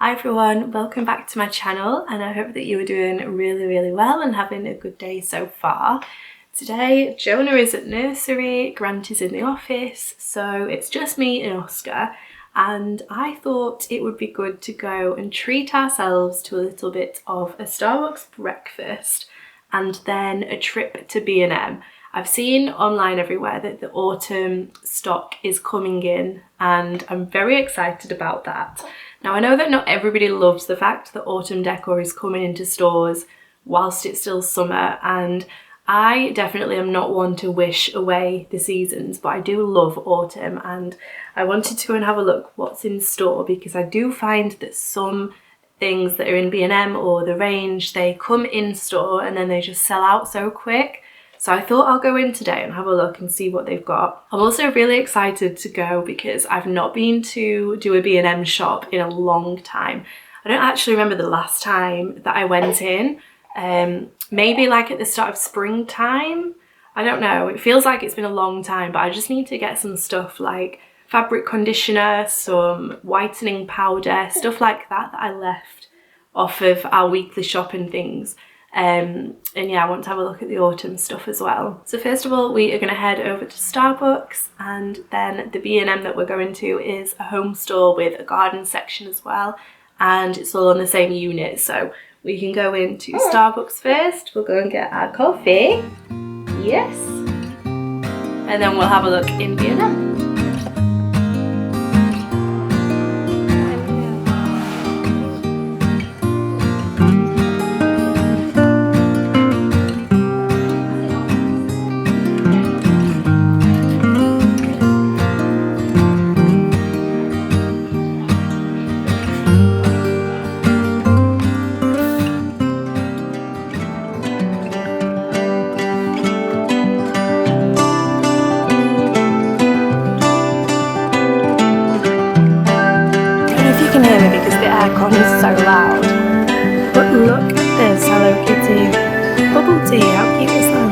Hi everyone, welcome back to my channel and I hope that you are doing really well and having a good day so far. Today Jonah is at nursery, Grant is in the office, so it's just me and Oscar, and I thought it would be good to go and treat ourselves to a little bit of a Starbucks breakfast and then a trip to B&M. I've seen online everywhere that the autumn stock is coming in and I'm very excited about that. Now I know that not everybody loves the fact that autumn decor is coming into stores whilst it's still summer, and I definitely am not one to wish away the seasons, but I do love autumn and I wanted to go and have a look what's in store, because I do find that some things that are in B&M or the range, they come in store and then they just sell out so quick. So I thought I'll go in today and have a look and see what they've got. I'm also really excited to go because I've not been to do a B&M shop in a long time. I don't actually remember the last time that I went in. Maybe like at the start of springtime. I don't know. It feels like it's been a long time, but I just need to get some stuff like fabric conditioner, some whitening powder, stuff like that that I left off of our weekly shopping things. And yeah, I want to have a look at the autumn stuff as well. So first of all, we are going to head over to Starbucks, and then the B&M that we're going to is a home store with a garden section as well, and it's all on the same unit. So we can go into Starbucks first. We'll go and get our coffee. Yes. And then we'll have a look in B&M. Aircon is so loud. But look at this Hello Kitty bubble tea, how cute is that?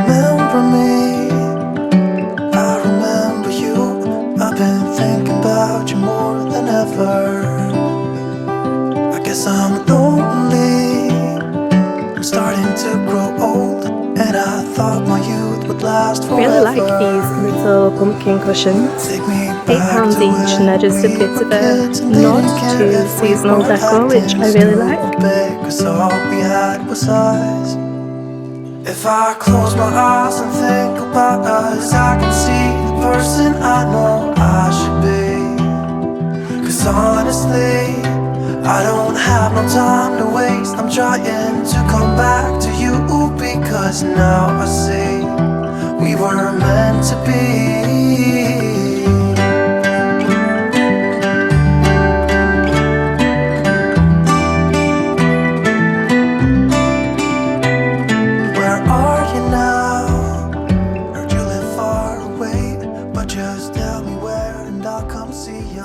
Remember me, I remember you. I've been thinking about you more than ever. I guess I'm lonely, I'm starting to grow old, and I thought my youth would last forever. I really like these little pumpkin cushions. £8 each, and they're just a bit of a nod to seasonal decor, which I really like. Cause all we had was us. If I close my eyes and think about us, I can see the person I know I should be. Cause honestly, I don't have no time to waste. I'm trying to come back to you, because now I see we were meant to be.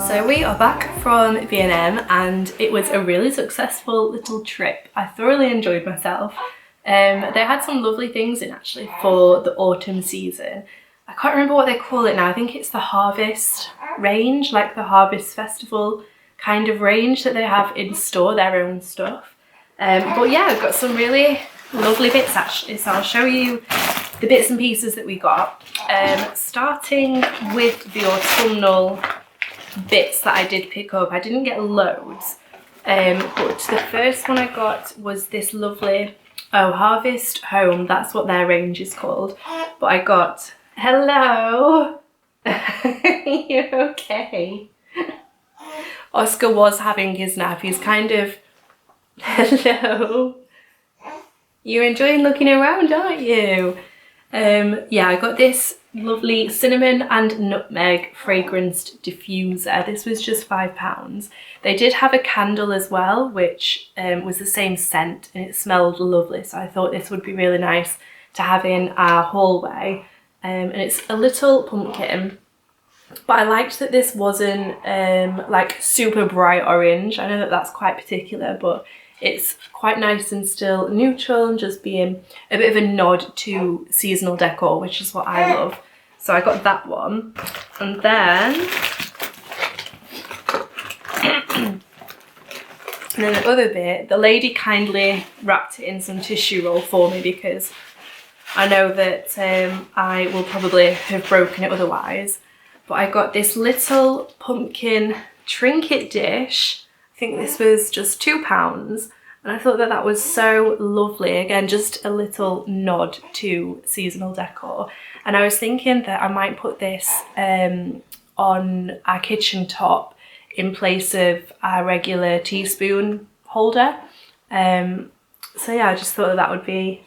So we are back from B&M and it was a really successful little trip. I thoroughly enjoyed myself. They had some lovely things in actually for the autumn season. I can't remember what they call it now. I think it's the harvest range, like the harvest festival kind of range that they have in store, their own stuff. But yeah, I've got some really lovely bits actually, so I'll show you the bits and pieces that we got. Starting with the autumnal bits that I did pick up. I didn't get loads, but the first one I got was this lovely Harvest Home. That's what their range is called. But I got, hello, you okay? Oscar was having his nap. He's kind of, hello, you're enjoying looking around, aren't you? Yeah, I got this lovely cinnamon and nutmeg fragranced diffuser. This was just £5. They did have a candle as well, which was the same scent, and it smelled lovely, so I thought this would be really nice to have in our hallway. And it's a little pumpkin, but I liked that this wasn't like super bright orange. I know that that's quite particular, but it's quite nice and still neutral and just being a bit of a nod to seasonal decor, which is what I love. So I got that one. And then And then the other bit, the lady kindly wrapped it in some tissue roll for me because I know that I will probably have broken it otherwise. But I got this little pumpkin trinket dish. I think this was just £2. And I thought that that was so lovely. Again, just a little nod to seasonal decor. And I was thinking that I might put this on our kitchen top in place of our regular teaspoon holder. So yeah, I just thought that would be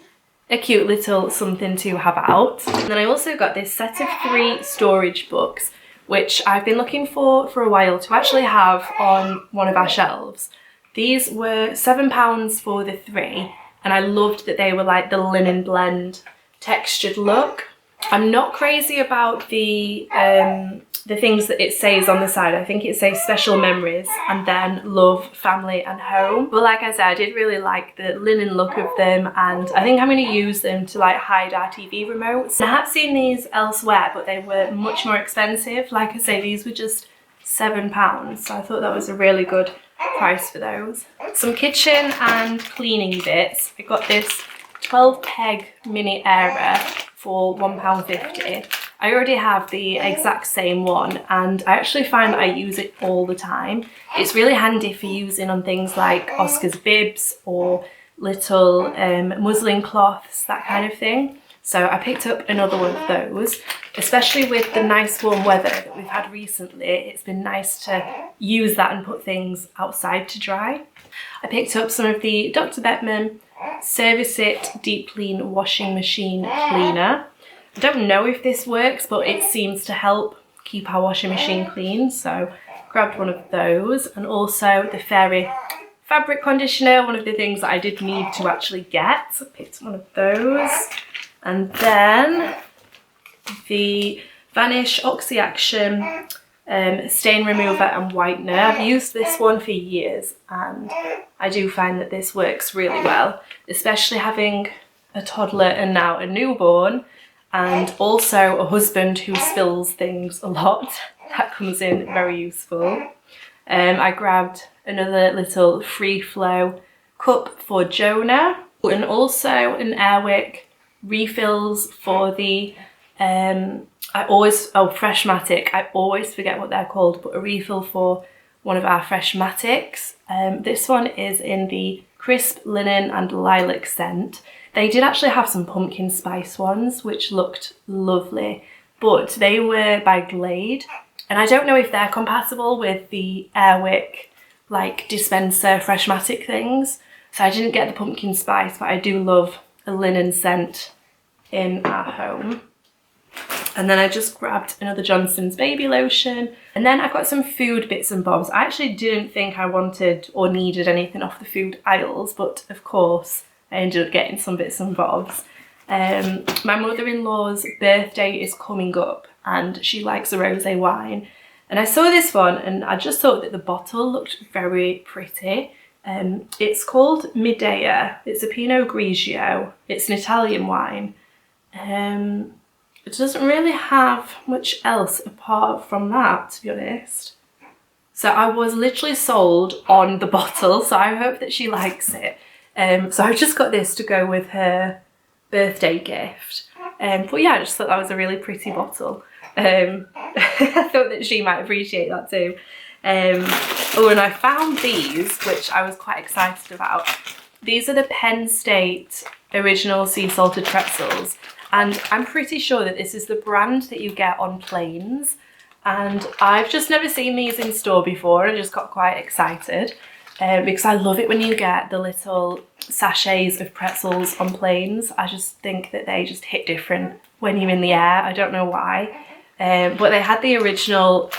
a cute little something to have out. And then I also got this set of 3 storage books, which I've been looking for a while to actually have on one of our shelves. These were £7 for the 3, and I loved that they were like the linen blend textured look. I'm not crazy about the things that it says on the side. I think it says special memories and then love, family and home. But like I said, I did really like the linen look of them, and I think I'm going to use them to like hide our TV remotes. I have seen these elsewhere, but they were much more expensive. Like I say, these were just £7, so I thought that was a really good price for those. Some kitchen and cleaning bits. I got this 12 peg mini airer for £1.50. I already have the exact same one, and I actually find that I use it all the time. It's really handy for using on things like Oscar's bibs or little muslin cloths, that kind of thing. So I picked up another one of those, especially with the nice warm weather that we've had recently. It's been nice to use that and put things outside to dry. I picked up some of the Dr. Beckman Service It Deep Clean Washing Machine Cleaner. I don't know if this works, but it seems to help keep our washing machine clean, so grabbed one of those. And also the Fairy fabric conditioner, one of the things that I did need to actually get. So I picked one of those. And then the Vanish Oxy Action stain remover and whitener. I've used this one for years, and I do find that this works really well, especially having a toddler and now a newborn, and also a husband who spills things a lot. That comes in very useful. I grabbed another little free flow cup for Jonah, and also an Airwick refills for the Freshmatic. I always forget what they're called, but a refill for one of our Freshmatics. This one is in the crisp linen and lilac scent. They did actually have some pumpkin spice ones, which looked lovely, but they were by Glade, and I don't know if they're compatible with the Airwick like dispenser Freshmatic things. So I didn't get the pumpkin spice, but I do love a linen scent in our home. And then I just grabbed another Johnson's baby lotion, and then I got some food bits and bobs. I actually didn't think I wanted or needed anything off the food aisles, but of course I ended up getting some bits and bobs. My mother-in-law's birthday is coming up, and she likes a rosé wine, and I saw this one and I just thought that the bottle looked very pretty. It's called Medea. It's a Pinot Grigio. It's an Italian wine. It doesn't really have much else apart from that, to be honest. So I was literally sold on the bottle, so I hope that she likes it. So I just got this to go with her birthday gift. But yeah, I just thought that was a really pretty bottle. I thought that she might appreciate that too. Oh, and I found these, which I was quite excited about. These are the Penn State Original Sea Salted Pretzels. And I'm pretty sure that this is the brand that you get on planes. And I've just never seen these in store before, and I just got quite excited because I love it when you get the little sachets of pretzels on planes. I just think that they just hit different when you're in the air. I don't know why. But they had the original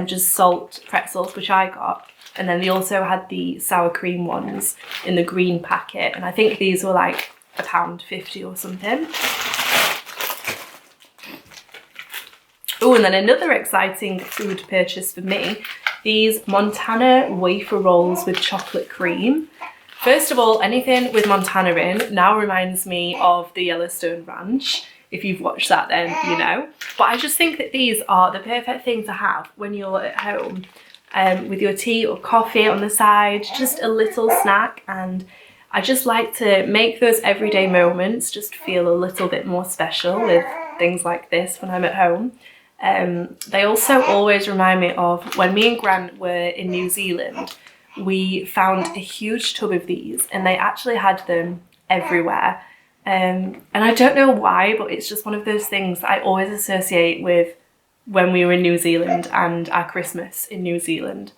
just salt pretzels, which I got. And then they also had the sour cream ones in the green packet. And I think these were like £1.50 or something. Oh, and then another exciting food purchase for me, these Montana wafer rolls with chocolate cream. First of all, anything with Montana in now reminds me of the Yellowstone Ranch. If you've watched that, then you know. But I just think that these are the perfect thing to have when you're at home with your tea or coffee on the side, just a little snack. And I just like to make those everyday moments just feel a little bit more special with things like this when I'm at home. They also always remind me of when me and Grant were in New Zealand. We found a huge tub of these and they actually had them everywhere. And I don't know why, but it's just one of those things that I always associate with when we were in New Zealand and our Christmas in New Zealand.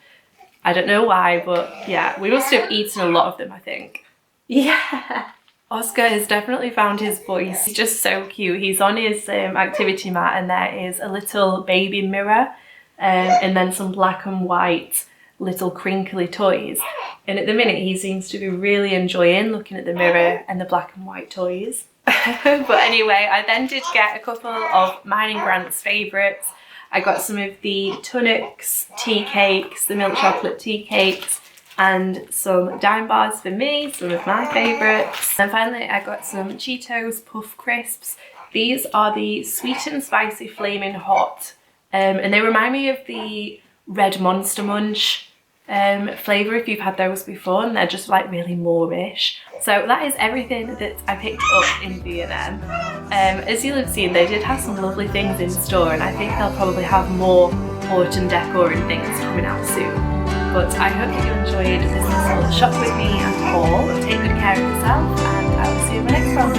I don't know why, but yeah, we must have eaten a lot of them, I think. Yeah. Oscar has definitely found his voice. He's just so cute. He's on his activity mat and there is a little baby mirror and then some black and white little crinkly toys. And at the minute he seems to be really enjoying looking at the mirror and the black and white toys. But anyway, I then did get a couple of mine and Grant's favourites. I got some of the Tunnocks tea cakes, the milk chocolate tea cakes, and some Dime bars for me, some of my favourites. And finally I got some Cheetos Puff Crisps. These are the sweet and spicy flaming hot, and they remind me of the Red Monster Munch flavour if you've had those before, and they're just like really Moorish. So that is everything that I picked up in B&M. As you'll have seen, they did have some lovely things in store, and I think they'll probably have more autumn decor and things coming out soon. But I hope that you enjoyed this little shop with me and haul. Take good care of yourself, and I will see you in my next one.